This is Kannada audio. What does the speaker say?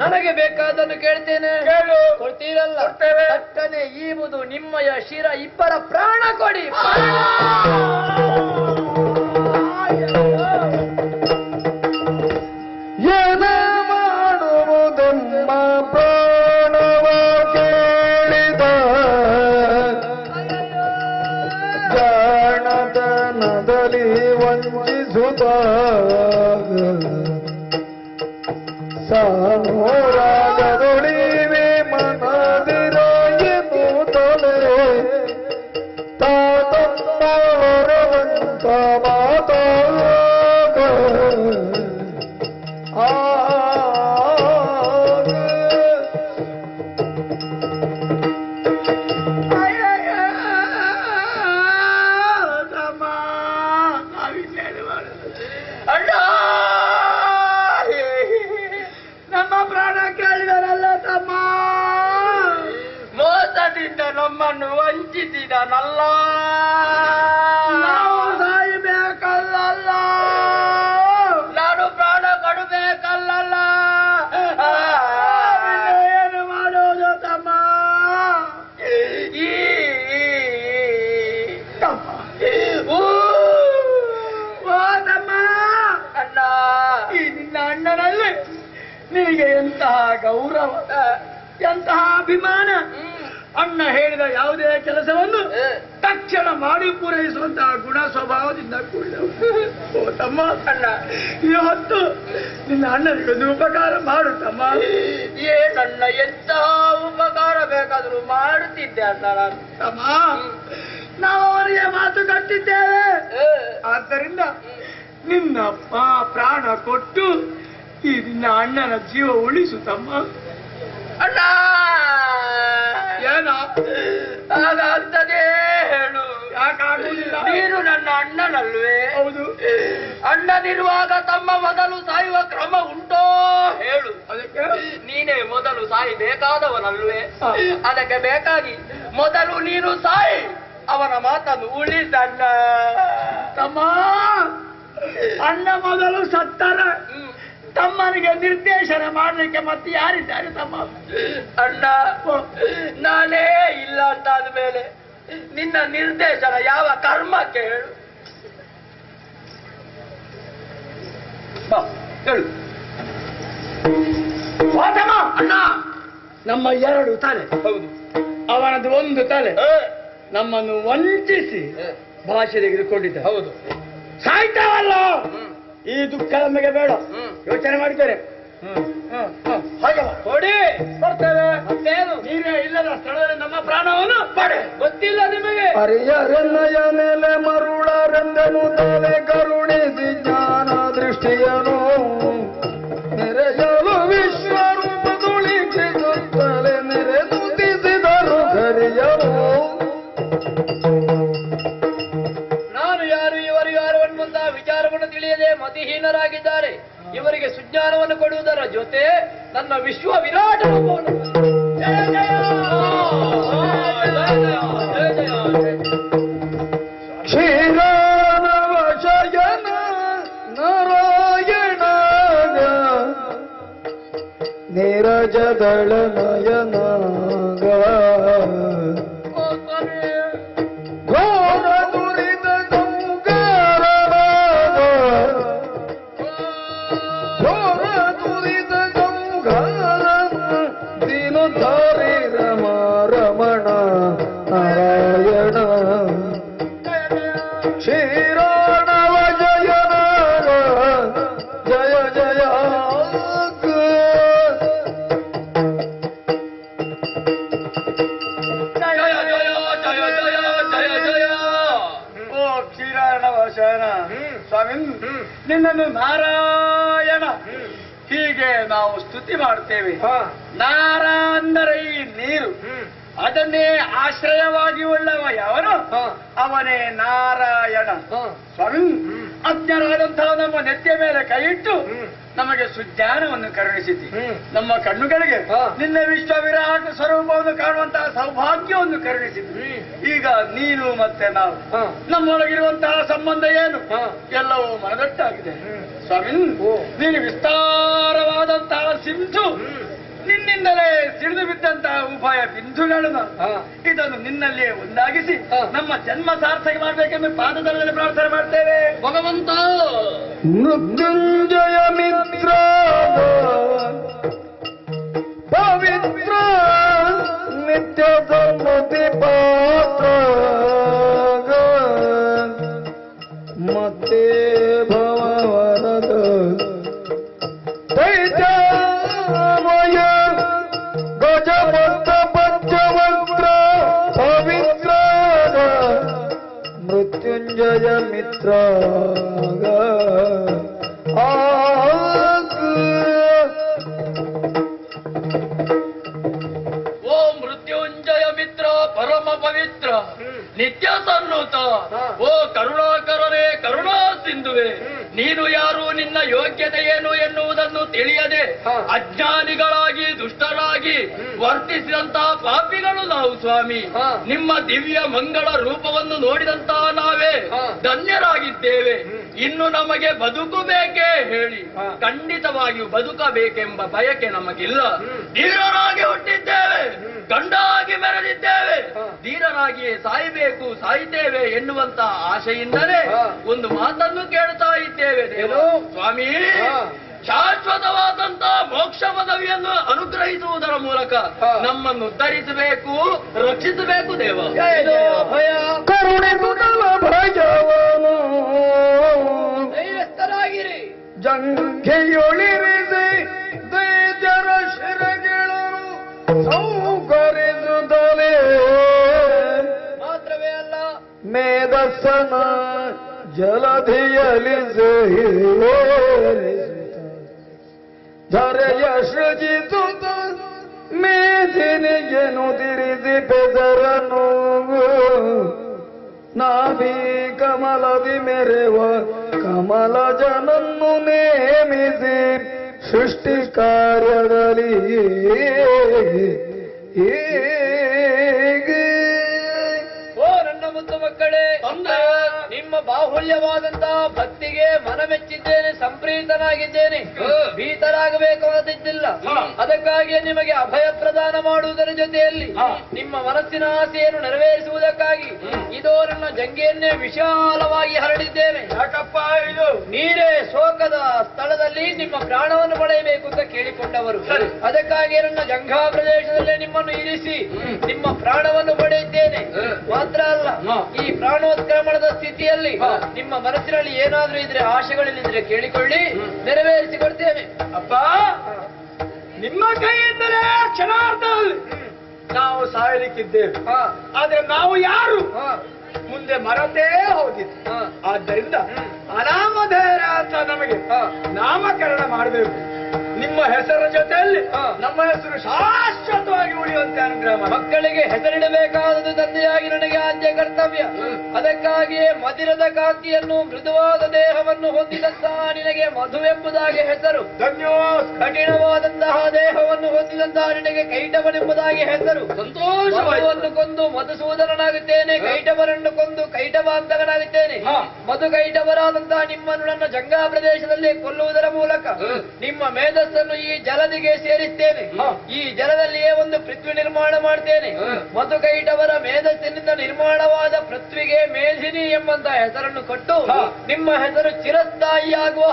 ನನಗೆ ಬೇಕಾದನ್ನು ಕೇಳ್ತೇನೆ. ಕೊಡ್ತೀರಲ್ಲ? ತಕ್ಕನೆ ಈವುದು ನಿಮ್ಮಯ ಶಿರ ಇಬ್ಬರ ಪ್ರಾಣ ಕೊಡಿ. ಏನ ಮಾಡುವುದೆಮ್ಮ ಪ್ರಾಣವ ಕೇಳಿದ ಜಾಣತನದಲ್ಲಿ ವಂಚಿಸುತ್ತ ಸಾನುರಾಗದೊಳಿವೆ ಮನದಿರಾಯನು ತೊಳೆ ತಾತಮ್ಮವರವಂತ ಮಾತಾಗ ಅಣ್ಣ, ನಮ್ಮ ಪ್ರಾಣ ಕೇಳಿದರಲ್ಲ ತಮ್ಮ. ಮೋಸದಿಂದ ನಮ್ಮನ್ನು ವಂಚಿಸಿದನಲ್ಲ. ನಾವು ಸಾಯಬೇಕಲ್ಲ, ನಾನು ಪ್ರಾಣ ಕೊಡಬೇಕಲ್ಲ. ಏನು ಮಾಡೋದು ತಮ್ಮ? ಅಣ್ಣ, ಈ ನಿನ್ನ ಅಣ್ಣನಲ್ಲಿ ನಿನಗೆ ಎಂತಹ ಗೌರವ, ಎಂತಹ ಅಭಿಮಾನ. ಅಣ್ಣ ಹೇಳಿದ ಯಾವುದೇ ಕೆಲಸವನ್ನು ತಕ್ಷಣ ಮಾಡಿ ಪೂರೈಸುವಂತಹ ಗುಣ ಸ್ವಭಾವದಿಂದ ಕೂಡಿದವರು. ಓ ತಮ್ಮ, ಅಣ್ಣ ಇವತ್ತು ನಿನ್ನ ಅಣ್ಣನಿಗೊಂದು ಉಪಕಾರ ಮಾಡು ತಮ್ಮ. ಏನಣ್ಣ, ಎಂತಹ ಉಪಕಾರ ಬೇಕಾದರೂ ಮಾಡುತ್ತಿದ್ದೆ ಅಣ್ಣ. ತಮ್ಮ, ನಾವು ಅವರಿಗೆ ಮಾತು ಕಟ್ಟಿದ್ದೇವೆ. ಆದ್ದರಿಂದ ನಿನ್ನ ಪ್ರಾಣ ಕೊಟ್ಟು ಈ ನಿನ್ನ ಅಣ್ಣನ ಜೀವ ಉಳಿಸು ತಮ್ಮ. ಅಣ್ಣ, ಏನೋ ಹಾಗಾಗ್ತದೆ ಹೇಳು. ಯಾಕಾಗುವುದಿಲ್ಲ? ನೀನು ನನ್ನ ಅಣ್ಣನಲ್ವೇ? ಹೌದು. ಅಣ್ಣನಿರುವಾಗ ತಮ್ಮ ಮೊದಲು ಸಾಯುವ ಕ್ರಮ ಉಂಟೋ ಹೇಳು. ಅದಕ್ಕೆ ನೀನೇ ಮೊದಲು ಸಾಯಬೇಕಾದವನಲ್ವೇ? ಅದಕ್ಕೆ ಬೇಕಾಗಿ ಮೊದಲು ನೀನು ಸಾಯಿ, ಅವನ ಮಾತನ್ನು ಉಳಿಸಣ್ಣ. ತಮ್ಮ, ಅಣ್ಣ ಮೊದಲು ಸತ್ತರ ತಮ್ಮನಿಗೆ ನಿರ್ದೇಶನ ಮಾಡಲಿಕ್ಕೆ ಮತ್ತೆ ಯಾರಿದ್ದಾರೆ ತಮ್ಮ? ಅಣ್ಣ, ನಾನೇ ಇಲ್ಲ ಅಂತಾದ ಮೇಲೆ ನಿನ್ನ ನಿರ್ದೇಶನ ಯಾವ ಕರ್ಮಕ್ಕೆ ಹೇಳು? ಹೇಳು. ಅಣ್ಣ, ನಮ್ಮ ಎರಡು ತಲೆ. ಹೌದು. ಅವನದು ಒಂದು ತಲೆ ನಮ್ಮನ್ನು ವಂಚಿಸಿ ಭಾಷೆ ತೆಗೆದುಕೊಂಡಿದ್ದ. ಹೌದು. ಸಾಯ್ತಾವಲ್ಲ, ಈ ದುಃಖ ನಮಗೆ ಬೇಡ. ಯೋಚನೆ ಮಾಡ್ತೇನೆ. ಹಾಗೆ ಕೊಡಿ, ಬರ್ತೇವೆ. ಮತ್ತೇನು, ನೀವೇ ಇಲ್ಲದ ಸ್ಥಳದಲ್ಲಿ ನಮ್ಮ ಪ್ರಾಣವನ್ನು ಪಡೆ. ಗೊತ್ತಿಲ್ಲ ನಿಮಗೆ? ಹರಿಯರೆನ್ನಯ ಮೇಲೆ ಮರುಳರೆಂದನು ತಲೆ ಕರುಣಿಸಿ ಜ್ಞಾನ ದೃಷ್ಟಿಯನು ನೆರೆಯಲು ವಿಶ್ವರೂಪ ತುಳಿಸುತ್ತಲೇ ನೆರೆ ತುತಿಸಿದರು ಹರಿಯರು. ನಾನು ಯಾರು, ಇವರು ಯಾರು ಅನ್ನುವಂತ ವಿಚಾರವನ್ನು ತಿಳಿಯದೆ ಮತಿಹೀನರಾಗಿದ್ದಾರೆ. ಇವರಿಗೆ ಸುಜ್ಞಾನವನ್ನು ಕೊಡುವುದರ ಜೊತೆ ನನ್ನ ವಿಶ್ವ ವಿರಾಟ ರೂಪವನ್ನು ಶ್ರೀರಾಮ ಶಯನ ನಾರಾಯಣ ನೀರಜದಳ ನಯನ ಘೋರ ದುರಿತ ಗಂಗಾರ ಘೋರ ದುರಿತ ಗಂಗಾರ ದೀನೋದ್ಧಾರಿ ರಮ ರಮಣ ನಾರಾಯಣ ಶ್ರೀರಾಣವ ಜಯ ಜಯ ಜಯ. ಸ್ವಾಮಿ, ನಿನ್ನನ್ನು ನಾರಾಯಣ ಹೀಗೆ ನಾವು ಸ್ತುತಿ ಮಾಡ್ತೇವೆ. ನಾರ ಅಂದರೆ ಈ ನೀರು, ಅದನ್ನೇ ಆಶ್ರಯವಾಗಿ ಉಳ್ಳವ ಯಾವನು ಅವನೇ ನಾರಾಯಣ. ಸ್ವಾಮಿ, ಅಜ್ಞರಾದಂತಹ ನಮ್ಮ ನೆತ್ತಿಯ ಮೇಲೆ ಕೈ ಇಟ್ಟು ನಮಗೆ ಸುಜ್ಞಾನವನ್ನು ಕರುಣಿಸಿದ್ದಿ. ನಮ್ಮ ಕಣ್ಣುಗಳಿಗೆ ನಿನ್ನ ವಿಶ್ವ ವಿರಾಟ ಸ್ವರೂಪವನ್ನು ಕಾಣುವಂತಹ ಸೌಭಾಗ್ಯವನ್ನು ಕರುಣಿಸಿದ್ದಿ. ಈಗ ನೀನು ಮತ್ತೆ ನಾವು, ನಮ್ಮೊಳಗಿರುವಂತಹ ಸಂಬಂಧ ಏನು ಎಲ್ಲವೂ ಮನದಟ್ಟಾಗಿದೆ. ಸ್ವಾಮಿ, ನೀನು ವಿಸ್ತಾರವಾದಂತಹ ಸಿಂಧು ನಿನ್ನಿಂದಲೇ ಸಿಡಿದು ಬಿದ್ದಂತಹ ಉಪಾಯ ಬಿಂದುಗಳು ಇದನ್ನು ನಿನ್ನಲ್ಲಿಯೇ ಒಂದಾಗಿಸಿ ನಮ್ಮ ಜನ್ಮ ಸಾರ್ಥಕ ಮಾಡಬೇಕೆಂದು ಪಾದದಲ್ಲಿ ಪ್ರಾರ್ಥನೆ ಮಾಡ್ತೇವೆ. ಭಗವಂತ ಮೃತ್ಯುಂಜಯ ಮಿತ್ರ ಪವಿತ್ರ ನಿತ್ಯ ಸಮ್ಮತಿ ಪಾತ್ರ ಮತ್ತೆ ಭವವರದ ದೈತ್ಯಮಯ ಗಜಪತ್ರ ಪಂಚವಕ್ರ ಪವಿತ್ರ ಮೃತ್ಯುಂಜಯ ಮಿತ್ರ ಓಂ ಮೃತ್ಯುಂಜಯ ಮಿತ್ರ ಪರಮ ಪವಿತ್ರ ನಿತ್ಯ ಸನ್ನೂತ ಓ ಕರುಣಾಕರನೇ ಕರುಣಾ ಸಿಂಧುವೆ, ನೀನು ಯಾರು, ನಿನ್ನ ಯೋಗ್ಯತೆ ಏನು ಎನ್ನುವುದನ್ನು ತಿಳಿಯದೆ ಅಜ್ಞಾನಿಗಳಾಗಿ ದುಷ್ಟರಾಗಿ ವರ್ತಿಸಿದಂತಹ ಪಾಪಿಗಳು ನಾವು ಸ್ವಾಮಿ. ನಿಮ್ಮ ದಿವ್ಯ ಮಂಗಳ ರೂಪವನ್ನು ನೋಡಿದಂತಹ ನಾವೇ ಧನ್ಯರಾಗಿದ್ದೇವೆ. ಇನ್ನು ನಮಗೆ ಬದುಕು ಬೇಕೇ ಹೇಳಿ, ಖಂಡಿತವಾಗಿಯೂ ಬದುಕಬೇಕೆಂಬ ಬಯಕೆ ನಮಗಿಲ್ಲ. ಧೀರರಾಗಿ ಹುಟ್ಟಿದ್ದೇವೆ, ಗಂಡಾಗಿ ಮೆರೆದಿದ್ದೇವೆ, ಧೀರರಾಗಿಯೇ ಸಾಯಬೇಕು, ಸಾಯ್ತೇವೆ ಎನ್ನುವಂತ ಆಶೆಯಿಂದಲೇ ಒಂದು ಮಾತನ್ನು ಕೇಳ್ತಾ ಇದ್ದೇವೆ ದೇವ ಸ್ವಾಮಿ. ಶಾಶ್ವತವಾದಂತಹ ಮೋಕ್ಷ ಪದವಿಯನ್ನು ಅನುಗ್ರಹಿಸುವುದರ ಮೂಲಕ ನಮ್ಮನ್ನು ಉದ್ಧರಿಸಬೇಕು, ರಕ್ಷಿಸಬೇಕು ದೇವ. ಕರುಣೆ ಭಜವನು ಧೈರ್ಯಸ್ಥರಾಗಿರಿ. ಜಂಘೆಯೊಳಿರಿಸಿ ದೈತ್ಯರ ಶಿರಗೆಳರು ಸೌಕರಿಸುತ್ತಲೇ ಮಾತ್ರವೇ ಅಲ್ಲ, ಮೇಧಸ್ಸನ ಜಲಧಿಯಲಿ ಧರೆಯ ಸೃಜಿಸುತ್ತ ಮೇದಿನಿಗೆನು ತಿರಿಸಿ ಬೆದರನು ನಾಭಿ ಕಮಲದಿ ಮೆರೆವ ಕಮಲ ಜನನ್ನು ನೇಮಿಸಿ ಸೃಷ್ಟಿ ಕಾರ್ಯದಲ್ಲಿ ಓ ನನ್ನ ಮುದ್ದು ಮಕ್ಕಳೇ, ನಿಮ್ಮ ಬಾಹುಲ್ಯವಾದಂತಹ ಭಕ್ತಿಗೆ ಮನಮೆಚ್ಚಿದ್ದೇನೆ, ಸಂಪ್ರೀತನಾಗಿದ್ದೇನೆ. ಭೀತರಾಗಬೇಕು ಅನ್ನದಿದ್ದಿಲ್ಲ. ಅದಕ್ಕಾಗಿಯೇ ನಿಮಗೆ ಅಭಯ ಪ್ರದಾನ ಮಾಡುವುದರ ಜೊತೆಯಲ್ಲಿ ನಿಮ್ಮ ಮನಸ್ಸಿನ ಆಸೆಯನ್ನು ನೆರವೇರಿಸುವುದಕ್ಕಾಗಿ ಇದೋ ನನ್ನ ಜಂಗೆಯನ್ನೇ ವಿಶಾಲವಾಗಿ ಹರಡಿದ್ದೇನೆ. ಯಾಕಪ್ಪ ಇದು? ನೀರೇ ಶೋಕದ ಸ್ಥಳದಲ್ಲಿ ನಿಮ್ಮ ಪ್ರಾಣವನ್ನು ಪಡೆಯಬೇಕು ಅಂತ ಕೇಳಿಕೊಂಡವರು. ಅದಕ್ಕಾಗಿ ನನ್ನ ಜಂಘಾ ಪ್ರದೇಶದಲ್ಲೇ ನಿಮ್ಮನ್ನು ಇರಿಸಿ ನಿಮ್ಮ ಪ್ರಾಣವನ್ನು ಪಡೆಯುತ್ತೇನೆ. ಮಾತ್ರ ಅಲ್ಲ, ಈ ಪ್ರಾಣೋತ್ಕ್ರಮಣದ ಸ್ಥಿತಿಯಲ್ಲಿ ನಿಮ್ಮ ಮನಸ್ಸಿನಲ್ಲಿ ಏನಾದ್ರೂ ಇದ್ರೆ, ಆಶೆಗಳಿದ್ರೆ ಕೇಳಿಕೊಳ್ಳಿ, ನೆರವೇರಿಸಿಕೊಡ್ತೇನೆ. ಅಪ್ಪ, ನಿಮ್ಮ ಕೈಯಿಂದಲೇ ಕ್ಷಣಾರ್ಧದಲ್ಲಿ ನಾವು ಸಾಯಲಿಕ್ಕಿದ್ದೇವೆ. ಆದ್ರೆ ನಾವು ಯಾರು ಮುಂದೆ ಮರತೇ ಹೋಗಿತ್ತು. ಆದ್ದರಿಂದ ಅನಾಮಧೇಯ ಅಂತ ನಮಗೆ ನಾಮಕರಣ ಮಾಡಬೇಕು. ನಿಮ್ಮ ಹೆಸರ ಜೊತೆಯಲ್ಲಿ ನಮ್ಮ ಹೆಸರು ಶಾಶ್ವತವಾಗಿ ಉಳಿಯುವಂತೆ ಅನುಗ್ರಹ ಮಾಡಿ. ಮಕ್ಕಳಿಗೆ ಹೆಸರಿಡಬೇಕಾದದ್ದು ತಂದೆಯಾಗಿ ನನಗೆ ಆದ್ಯ ಕರ್ತವ್ಯ. ಅದಕ್ಕಾಗಿಯೇ ಮದಿರದ ಕಾಂತಿಯನ್ನು, ಮೃದುವಾದ ದೇಹವನ್ನು ಹೊಂದಿದಂತಹ ನಿನಗೆ ಮಧುವೆಂಬುದಾಗಿ ಹೆಸರು. ಕಠಿಣವಾದಂತಹ ದೇಹವನ್ನು ಹೊಂದಿದಂತಹ ನಿನಗೆ ಕೈಟವನೆಂಬುದಾಗಿ ಹೆಸರು. ಸಂತೋಷವನ್ನು ಕೊಂದು ಮಧುಸೂದನನಾಗುತ್ತೇನೆ, ಕೈಟವರನ್ನು ಕೊಂದು ಕೈಟವಾಂತಕನಾಗುತ್ತೇನೆ. ಮಧು ಕೈಟವರಾದಂತಹ ನಿಮ್ಮನ್ನು ನನ್ನ ಜಂಗಾ ಪ್ರದೇಶದಲ್ಲಿ ಕೊಲ್ಲುವುದರ ಮೂಲಕ ನಿಮ್ಮ ಮೇಧಸ್ಸನ್ನು ಈ ಜಲದಿಗೆ ಸೇರಿಸ್ತೇನೆ. ಈ ಜಲದಲ್ಲಿಯೇ ಒಂದು ಪೃಥ್ವಿ ನಿರ್ಮಾಣ ಮಾಡ್ತೇನೆ. ಮಧುಕೈಟವರ ಮೇಧಸ್ಸಿನಿಂದ ನಿರ್ಮಾಣವಾದ ಪೃಥ್ವಿಗೆ ಮೇಧಿನಿ ಎಂಬಂತ ಹೆಸರನ್ನು ಕೊಟ್ಟು ನಿಮ್ಮ ಹೆಸರು ಚಿರಸ್ಥಾಯಿಯಾಗುವ